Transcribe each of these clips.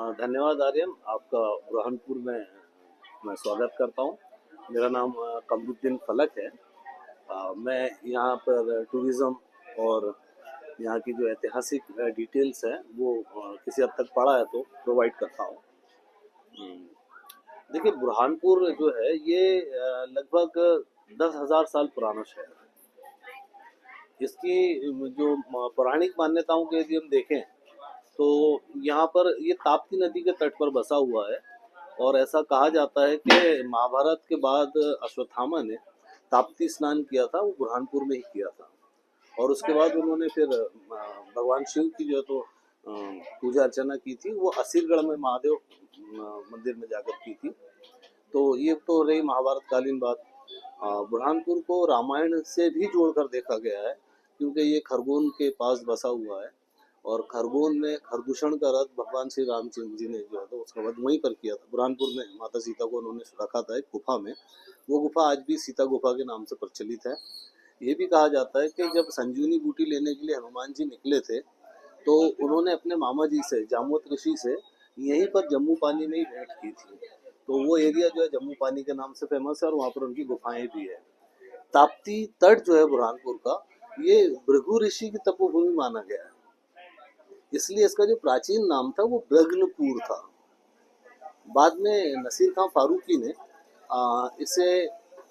धन्यवाद आर्यन, आपका बुरहानपुर में मैं स्वागत करता हूँ। मेरा नाम कमरुद्दीन फलक है। मैं यहाँ पर टूरिज़्म और यहाँ की जो ऐतिहासिक डिटेल्स हैं वो किसी हद तक पढ़ा है तो प्रोवाइड करता हूँ। देखिए, बुरहानपुर जो है ये लगभग 10,000 साल पुराना शहर है। इसकी जो पौराणिक मान्यताओं के यदि हम देखें तो यहाँ पर ये ताप्ती नदी के तट पर बसा हुआ है। और ऐसा कहा जाता है कि महाभारत के बाद अश्वत्थामा ने ताप्ती स्नान किया था, वो बुरहानपुर में ही किया था। और उसके बाद उन्होंने फिर भगवान शिव की जो है तो पूजा अर्चना की थी, वो असीरगढ़ में महादेव मंदिर में जाकर की थी। तो ये तो रही महाभारत कालीन बात। बुरहानपुर को रामायण से भी जोड़कर देखा गया है, क्योंकि ये खरगोन के पास बसा हुआ है। और खरगोन में खरदूषण का रथ भगवान श्री रामचंद्र जी ने जो है तो उसका वध वहीं पर किया था। बुरहानपुर में माता सीता को उन्होंने रखा था एक गुफा में। वो गुफा आज भी सीता गुफा के नाम से प्रचलित है। ये भी कहा जाता है कि जब संजीवनी बूटी लेने के लिए हनुमान जी निकले थे तो उन्होंने अपने मामा जी से, जामवत ऋषि से, यहीं पर जम्मू पानी में ही भेंट की थी। तो वो एरिया जो है जम्मू पानी के नाम से फेमस है और वहाँ पर उनकी गुफाएं भी है। ताप्ती तट जो है बुरहानपुर का, ये भृगु ऋषि की तपोभूमि माना गया है, इसलिए इसका जो प्राचीन नाम था वो ब्रग्नपुर था। बाद में नसीर खां फारूकी ने इसे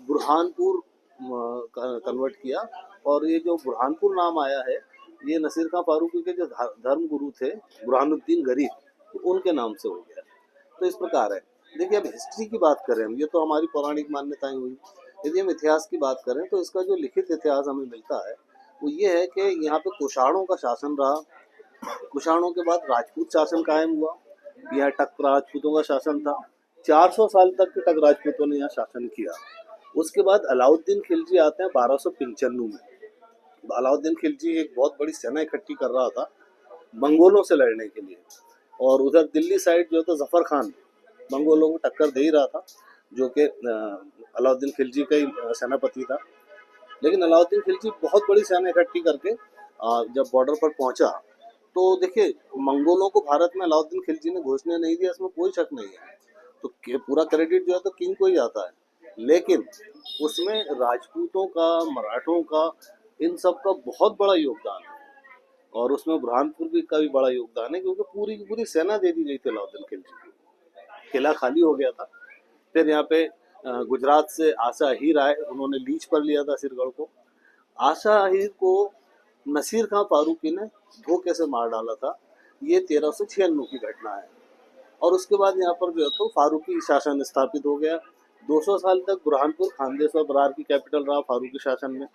बुरहानपुर कन्वर्ट किया। और ये जो बुरहानपुर नाम आया है, ये नसीर खां फारूकी के जो धर्म गुरु थे बुरहानुद्दीन गरीब, तो उनके नाम से हो गया। तो इस प्रकार है। देखिए, अब हिस्ट्री की बात करें हम, ये तो हमारी पौराणिक मान्यताएं हुई। यदि हम इतिहास की बात करें तो इसका जो लिखित इतिहास हमें मिलता है वो ये है कि यहाँ पे कुषाणों का शासन रहा। कुषाणों के बाद राजपूत शासन कायम हुआ। यह टक राजपूतों का शासन था। 400 साल तक के टक राजपूतों ने यहाँ शासन किया। उसके बाद अलाउद्दीन खिलजी आते हैं 1295 में। अलाउद्दीन खिलजी एक बहुत बड़ी सेना इकट्ठी कर रहा था मंगोलों से लड़ने के लिए। और उधर दिल्ली साइड जो तो जफर खान मंगोलों को टक्कर दे ही रहा था, जो कि अलाउद्दीन खिलजी का ही सेनापति था। लेकिन अलाउद्दीन खिलजी बहुत बड़ी सेना इकट्ठी करके जब बॉर्डर पर पहुंचा तो देखिए, मंगोलों को भारत में अलाउद्दीन खिलजी ने घुसने नहीं दिया, इसमें कोई शक नहीं है। तो पूरा क्रेडिट जो है तो किंग को ही जाता है। लेकिन उसमें राजपूतों का, मराठों का, इन सब का बहुत बड़ा योगदान है। और उसमें बुरहानपुर भी का भी बड़ा योगदान है, क्योंकि पूरी की पूरी सेना दे दी गई थी अलाउद्दीन खिलजी को। किला खाली हो गया था। फिर यहाँ पे गुजरात से आशा अहीर आए, उन्होंने लीज पर लिया था सिरगढ़ को। आशा अहीर को नसीर खां फारूकी ने धोखे से मार डाला था। ये 1396 की घटना है। और उसके बाद यहाँ पर जो है तो फारूकी शासन स्थापित हो गया। 200 साल तक बुरहानपुर खानदेश और बरार की कैपिटल रहा फारूकी शासन में।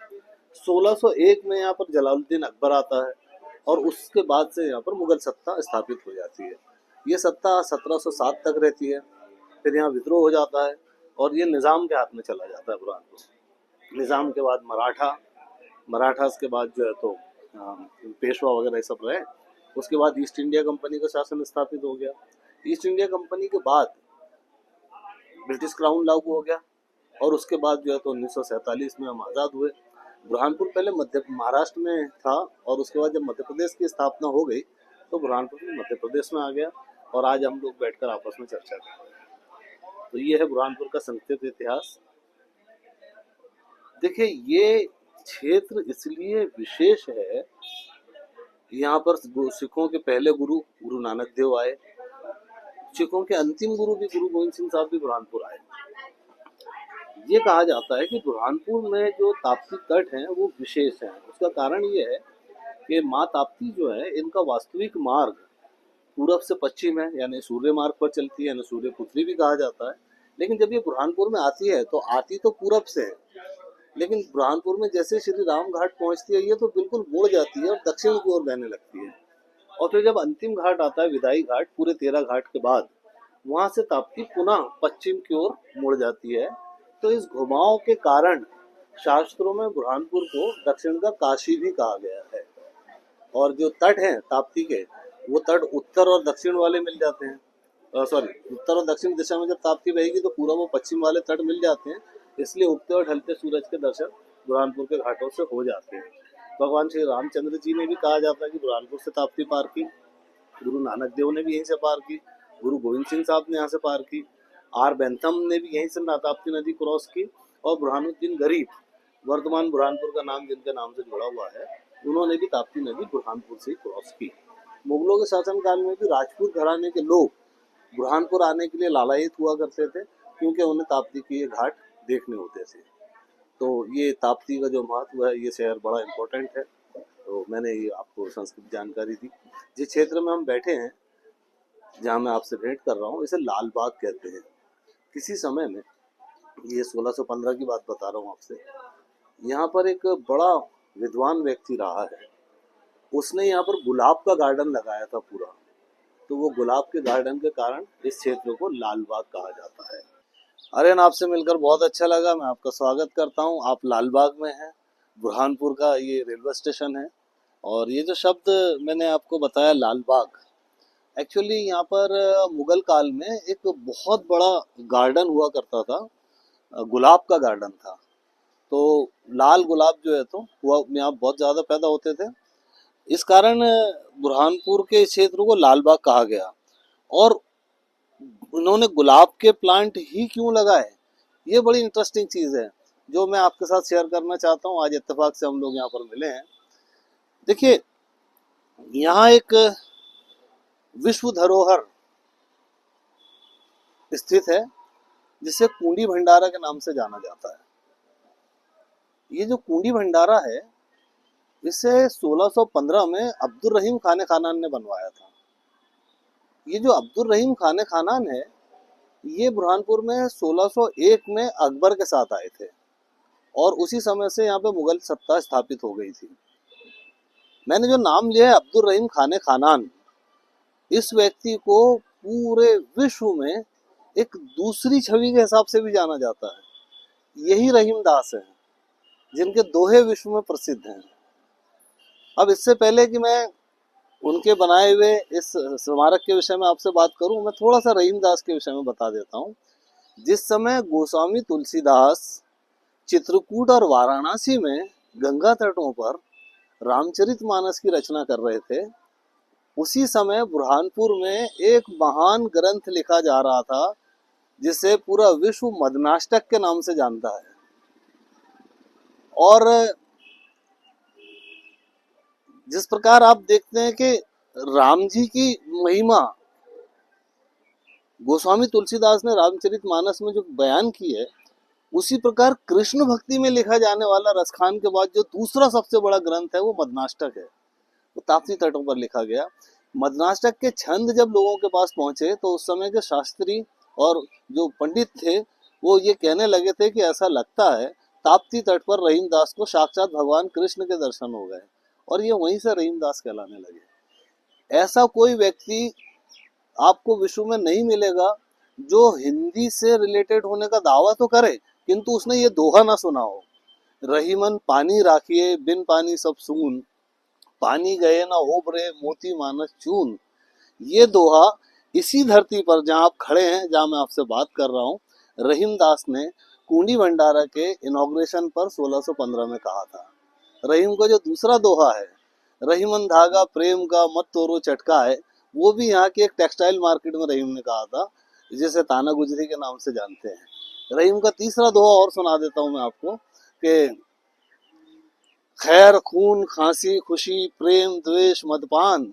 1601 में यहाँ पर जलालुद्दीन अकबर आता है और उसके बाद से यहाँ पर मुगल सत्ता स्थापित हो जाती है। ये सत्ता 1707 तक रहती है। फिर यहाँ विद्रोह हो जाता है और ये निज़ाम के हाथ में चला जाता है बुरहानपुर। निज़ाम के बाद मराठास के बाद जो है तो पेशवा वगैरह सब रहे। उसके बाद ईस्ट इंडिया कंपनी का शासन स्थापित हो गया। ईस्ट इंडिया कंपनी के बाद ब्रिटिश क्राउन लागू हो गया। और उसके बाद जो है तो 1947 में हम आज़ाद हुए। बुरहानपुर पहले मध्य महाराष्ट्र में था और उसके बाद जब मध्य प्रदेश की स्थापना हो गई तो बुरहानपुर मध्य प्रदेश में आ गया। और आज हम लोग बैठकर आपस में चर्चा कर रहे हैं। तो ये है बुरहानपुर का संक्षिप्त इतिहास। देखिए, ये क्षेत्र इसलिए विशेष है, यहाँ पर सिखों के पहले गुरु गुरु नानक देव आए। सिखों के अंतिम गुरु भी गुरु गोविंद सिंह साहब भी बुरहानपुर आए। ये कहा जाता है कि बुरहानपुर में जो ताप्ती तट हैं वो विशेष हैं। उसका कारण ये है कि माँ ताप्ती जो है, इनका वास्तविक मार्ग पूरब से पश्चिम है, यानी सूर्य मार्ग पर चलती है, यानी सूर्य पुत्री भी कहा जाता है। लेकिन जब ये बुरहानपुर में आती है तो आती तो पूरब से है, लेकिन बुरहानपुर में जैसे श्री राम घाट पहुंचती है ये तो बिल्कुल मुड़ जाती है और दक्षिण की ओर बहने लगती है। और फिर जब अंतिम घाट आता है, विदाई घाट, पूरे 13 घाट के बाद वहां से ताप्ती पुनः पश्चिम की ओर मुड़ जाती है। तो इस घुमाव के कारण शास्त्रों में बुरहानपुर को दक्षिण का काशी भी कहा गया है। और जो तट हैं ताप्ती के, वो तट उत्तर और दक्षिण वाले मिल जाते हैं। सॉरी, उत्तर और दक्षिण दिशा में जब ताप्ती बहेगी तो पूर्व और पश्चिम वाले तट मिल जाते हैं। इसलिए उगते और ढलते सूरज के दर्शन बुरहानपुर के घाटों से हो जाते हैं। भगवान श्री रामचंद्र जी ने भी कहा जाता है कि बुरहानपुर से ताप्ती पार की। गुरु नानक देव ने भी यहीं से पार की। गुरु गोविंद सिंह साहब ने यहाँ से पार की, आर बेंथम ने भी यहीं से ताप्ती नदी क्रॉस की, और बुरहानुद्दीन गरीब, वर्तमान बुरहानपुर का नाम जिनके नाम से जुड़ा हुआ है, उन्होंने भी ताप्ती नदी बुरहानपुर से क्रॉस की। मुगलों के शासनकाल में भी राजपूत घराने के लोग बुरहानपुर आने के लिए लालायित हुआ करते थे, क्योंकि उन्हें ताप्ती के ये घाट देखने होते थे। तो ये ताप्ती का जो महत्व है, ये शहर बड़ा इम्पोर्टेंट है। तो मैंने ये आपको संस्कृत जानकारी दी। जिस क्षेत्र में हम बैठे हैं, जहाँ मैं आपसे भेंट कर रहा हूँ, इसे लाल बाग कहते हैं। किसी समय में, ये 1615 की बात बता रहा हूँ आपसे, यहाँ पर एक बड़ा विद्वान व्यक्ति रहा है, उसने यहाँ पर गुलाब का गार्डन लगाया था पूरा। तो वो गुलाब के गार्डन के कारण इस क्षेत्र को लाल बाग कहा जाता है। आर्यन, आपसे मिलकर बहुत अच्छा लगा। मैं आपका स्वागत करता हूँ। आप लाल बाग में हैं, बुरहानपुर का ये रेलवे स्टेशन है। और ये जो शब्द मैंने आपको बताया लाल बाग, एक्चुअली यहाँ पर मुगल काल में एक बहुत बड़ा गार्डन हुआ करता था, गुलाब का गार्डन था। तो लाल गुलाब जो है तो वो यहाँ बहुत ज़्यादा पैदा होते थे, इस कारण बुरहानपुर के क्षेत्र को लाल बाग कहा गया। और उन्होंने गुलाब के प्लांट ही क्यों लगाए, ये बड़ी इंटरेस्टिंग चीज़ है जो मैं आपके साथ शेयर करना चाहता हूँ। आज इत्तेफाक से हम लोग यहाँ पर मिले हैं। देखिए, यहाँ एक विश्व धरोहर स्थित है जिसे कुंडी भंडारा के नाम से जाना जाता है। ये जो कुंडी भंडारा है, इसे 1615 में अब्दुल रहीम खाने खानान ने बनवाया था। ये जो अब्दुल रहीम खाने खानान है, ये बुरहानपुर में 1601 में अकबर के साथ आए थे, और उसी समय से यहाँ पे मुगल सत्ता स्थापित हो गई थी। मैंने जो नाम लिया है अब्दुल रहीम खाने खानान, इस व्यक्ति को पूरे विश्व में एक दूसरी छवि के हिसाब से भी जाना जाता है। यही रहीम दास है जिनके दोहे विश्व में प्रसिद्ध हैं। अब इससे पहले कि मैं उनके बनाए हुए इस स्मारक के विषय में आपसे बात करूं, मैं थोड़ा सा रहीम दास के विषय में बता देता हूं। जिस समय गोस्वामी तुलसीदास चित्रकूट और वाराणसी में गंगा तटों पर रामचरितमानस की रचना कर रहे थे, उसी समय बुरहानपुर में एक महान ग्रंथ लिखा जा रहा था जिसे पूरा विश्व मदनाष्टक के नाम से जानता है। और जिस प्रकार आप देखते हैं कि राम जी की महिमा गोस्वामी तुलसीदास ने रामचरितमानस में जो बयान की है, उसी प्रकार कृष्ण भक्ति में लिखा जाने वाला रसखान के बाद जो दूसरा सबसे बड़ा ग्रंथ है वो मदनाष्टक है। वो ताप्ती तटों पर लिखा गया। मदनाष्टक के छंद जब लोगों के पास पहुंचे तो उस समय के शास्त्री और जो पंडित थे वो ये कहने लगे थे कि ऐसा लगता है ताप्ती तट पर रहीमदास को साक्षात भगवान कृष्ण के दर्शन हो गए, और ये वहीं से रहीमदास कहलाने लगे। ऐसा कोई व्यक्ति आपको विश्व में नहीं मिलेगा जो हिंदी से रिलेटेड होने का दावा तो करे किंतु उसने ये दोहा ना सुना हो, रहीमन पानी राखिए बिन पानी सब सून, पानी गए ना ओबरे मोती मानस चून। ये दोहा इसी धरती पर जहाँ आप खड़े हैं, जहाँ मैं आपसे बात कर रहा हूँ, रहीमदास ने कुंडी भंडारा के इनॉग्रेशन पर 1615 में कहा था। रहीम का जो दूसरा दोहा है, रहीमन धागा प्रेम का मत तोरो चटका है, वो भी यहाँ की एक टेक्सटाइल मार्केट में रहीम ने कहा था, जिसे ताना गुजरी के नाम से जानते हैं। रहीम का तीसरा दोहा और सुना देता हूँ मैं आपको कि खैर खून खांसी खुशी प्रेम द्वेष मदपान,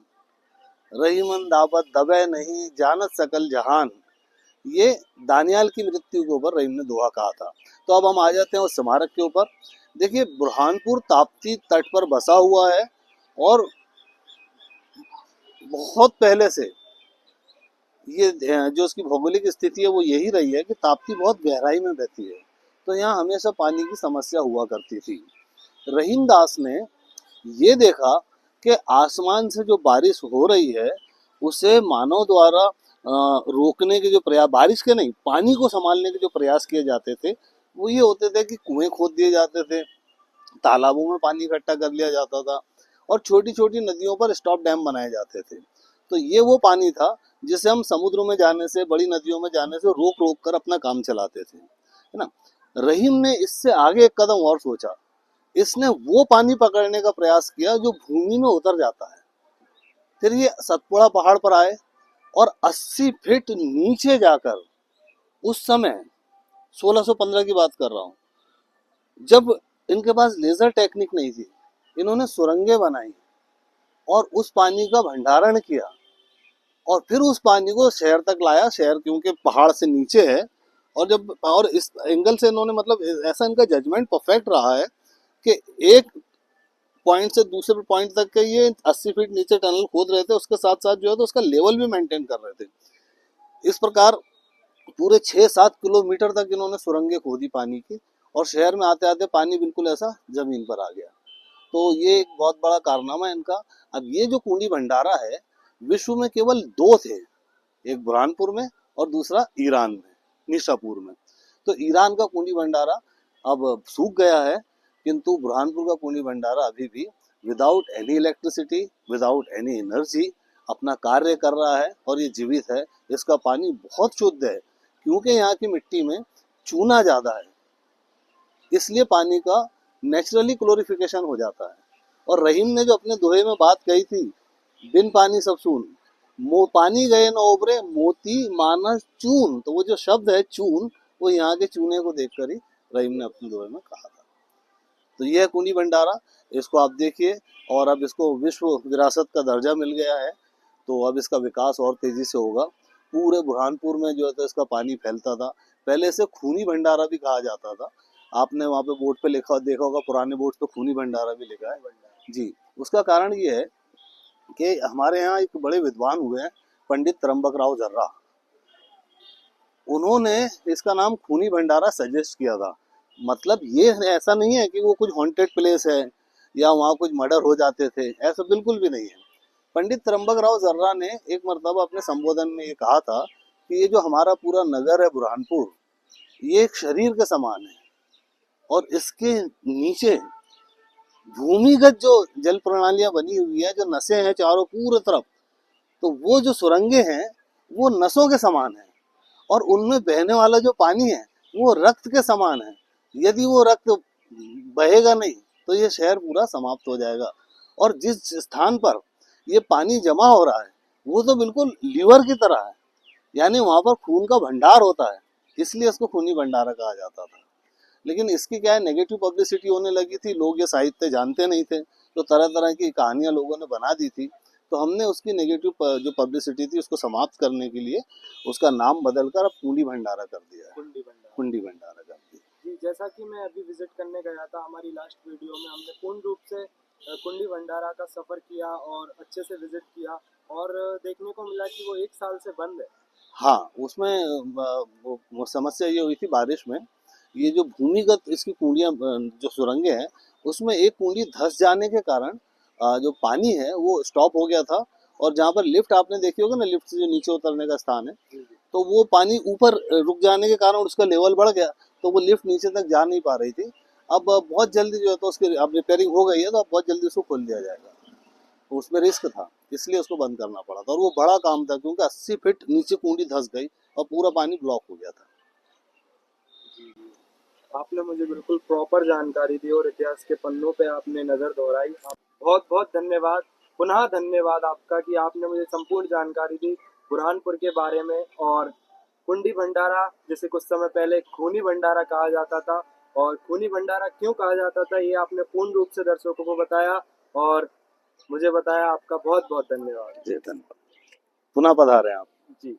रहीमन दावत दबे नहीं जानत सकल जहान। ये दानियाल की मृत्यु के ऊपर रहीम ने दोहा कहा था। तो अब हम आ जाते हैं उस स्मारक के ऊपर। देखिए, बुरहानपुर ताप्ती तट पर बसा हुआ है और बहुत पहले से ये जो उसकी भौगोलिक स्थिति है वो यही रही है कि ताप्ती बहुत गहराई में बहती है, तो यहाँ हमेशा पानी की समस्या हुआ करती थी। रहीमदास ने ये देखा कि आसमान से जो बारिश हो रही है उसे मानव द्वारा रोकने के जो प्रयास, बारिश के नहीं पानी को संभालने के जो प्रयास किए जाते थे वो ये होते थे कि कुएं खोद दिए जाते थे, तालाबों में पानी इकट्ठा कर लिया जाता था, और छोटी छोटी नदियों पर स्टॉप डैम बनाए जाते थे। तो ये वो पानी था जिसे हम समुद्र में जाने से, बड़ी नदियों में जाने से रोक रोक कर अपना काम चलाते थे, है ना। रहीम ने इससे आगे एक कदम और सोचा। इसने वो पानी पकड़ने का प्रयास किया जो भूमि में उतर जाता है। फिर ये सतपुड़ा पहाड़ पर आए और 80 फीट नीचे जाकर, उस समय 1615 की बात कर रहा हूँ, जब इनके पास लेजर टेक्निक नहीं थी, इन्होंने सुरंगें बनाई और उस पानी का भंडारण किया और फिर उस पानी को शहर तक लाया। शहर क्योंकि पहाड़ से नीचे है, और इस एंगल से इन्होंने, मतलब ऐसा इनका जजमेंट परफेक्ट रहा है कि एक पॉइंट से दूसरे पॉइंट तक के ये 80 फीट नीचे टनल खोद रहे थे, उसके साथ साथ जो है तो उसका लेवल भी मेंटेन कर रहे थे। इस प्रकार पूरे 6-7 किलोमीटर तक इन्होंने सुरंगें खोदी पानी की, और शहर में आते आते पानी बिल्कुल ऐसा जमीन पर आ गया। तो ये एक बहुत बड़ा कारनामा है इनका। अब ये जो कुंडी भंडारा है, विश्व में केवल दो थे, एक बुरहानपुर में और दूसरा ईरान में, निशापुर में। तो ईरान का कुंडी भंडारा अब सूख गया है, किंतु बुरहानपुर का कुंडी भंडारा अभी भी without any electricity, without any energy अपना कार्य कर रहा है और ये जीवित है। इसका पानी बहुत शुद्ध है, क्योंकि यहाँ की मिट्टी में चूना ज़्यादा है, इसलिए पानी का नेचुरली क्लोरिफिकेशन हो जाता है। और रहीम ने जो अपने दोहे में बात कही थी, बिन पानी सब सून, पानी गए न ओबरे मोती मानस चून, तो वो जो शब्द है चून, वो यहाँ के चूने को देखकर ही रहीम ने अपने दोहे में कहा था। तो यह कुंडी भंडारा, इसको आप देखिए, और अब इसको विश्व विरासत का दर्जा मिल गया है, तो अब इसका विकास और तेजी से होगा। पूरे बुरहानपुर में जो है तो इसका पानी फैलता था। पहले इसे खूनी भंडारा भी कहा जाता था। आपने वहाँ पे बोर्ड पे लिखा देखा होगा, पुराने बोर्ड पे खूनी भंडारा भी लिखा है जी। उसका कारण ये है कि हमारे यहाँ एक बड़े विद्वान हुए हैं, पंडित त्र्यंबक राव जर्रा। उन्होंने इसका नाम खूनी भंडारा सजेस्ट किया था। मतलब ये ऐसा नहीं है कि वो कुछ हॉन्टेड प्लेस है या वहाँ कुछ मर्डर हो जाते थे, ऐसा बिल्कुल भी नहीं है। पंडित त्र्यंबक राव जर्रा ने एक मरतबा अपने संबोधन में ये कहा था कि ये जो हमारा पूरा नगर है बुरहानपुर, ये एक शरीर के समान है, और इसके नीचे भूमिगत जो जल प्रणालियां बनी हुई है, जो नसें हैं चारों पूरे तरफ, तो वो जो सुरंगें हैं वो नसों के समान है, और उनमें बहने वाला जो पानी है वो रक्त के समान है। यदि वो रक्त बहेगा नहीं तो ये शहर पूरा समाप्त हो जाएगा। और जिस स्थान पर ये पानी जमा हो रहा है वो तो बिल्कुल लीवर की तरह है, यानी वहां पर खून का भंडार होता है, इसलिए इसको खूनी भंडारा कहा जाता था। लेकिन इसकी क्या है, नेगेटिव पब्लिसिटी होने लगी थी, लोग ये साहित्य जानते नहीं थे, तो तरह तरह की कहानियां लोगों ने बना दी थी। तो हमने उसकी नेगेटिव जो पब्लिसिटी थी उसको समाप्त करने के लिए उसका नाम बदलकर अब कुंडी भंडारा कर दिया है। कुंडी भंडारा कर दिया जी। जैसा कि मैं अभी विजिट करने गया था, हमारी लास्ट वीडियो में हमने पूर्ण रूप से कुंडी भंडारा का सफ़र किया और अच्छे से विजिट किया, और देखने को मिला कि वो 1 साल से बंद है। हाँ, उसमें वो समस्या ये हुई थी बारिश में, ये जो भूमिगत इसकी कुंडियाँ जो सुरंगें हैं, उसमें एक कुंडी धंस जाने के कारण जो पानी है वो स्टॉप हो गया था। और जहाँ पर लिफ्ट आपने देखी होगा ना, लिफ्ट से जो नीचे उतरने का स्थान है, तो वो पानी ऊपर रुक जाने के कारण उसका लेवल बढ़ गया, तो वो लिफ्ट नीचे तक जा नहीं पा रही थी। अब बहुत जल्दी जो है तो उसकी अब रिपेयरिंग हो गई है, तो अब बहुत जल्दी उसको खोल दिया जाएगा। तो उसमें रिस्क था, इसलिए उसको बंद करना पड़ा था, और वो बड़ा काम था क्योंकि 80 फीट नीचे कुंडी धंस गई और पूरा पानी ब्लॉक हो गया था। आपने मुझे बिल्कुल प्रॉपर जानकारी दी और इतिहास के पन्नों पे आपने नज़र दौड़ाई। आप बहुत बहुत धन्यवाद, पुनः धन्यवाद आपका कि आपने मुझे संपूर्ण जानकारी दी बुरहानपुर के बारे में। और कुंडी भंडारा, जिसे कुछ समय पहले खूनी भंडारा कहा जाता था, और खूनी भंडारा क्यों कहा जाता था ये आपने पूर्ण रूप से दर्शकों को बताया और मुझे बताया। आपका बहुत बहुत धन्यवाद। जी धन्यवाद, पुनः पधारें आप। जी।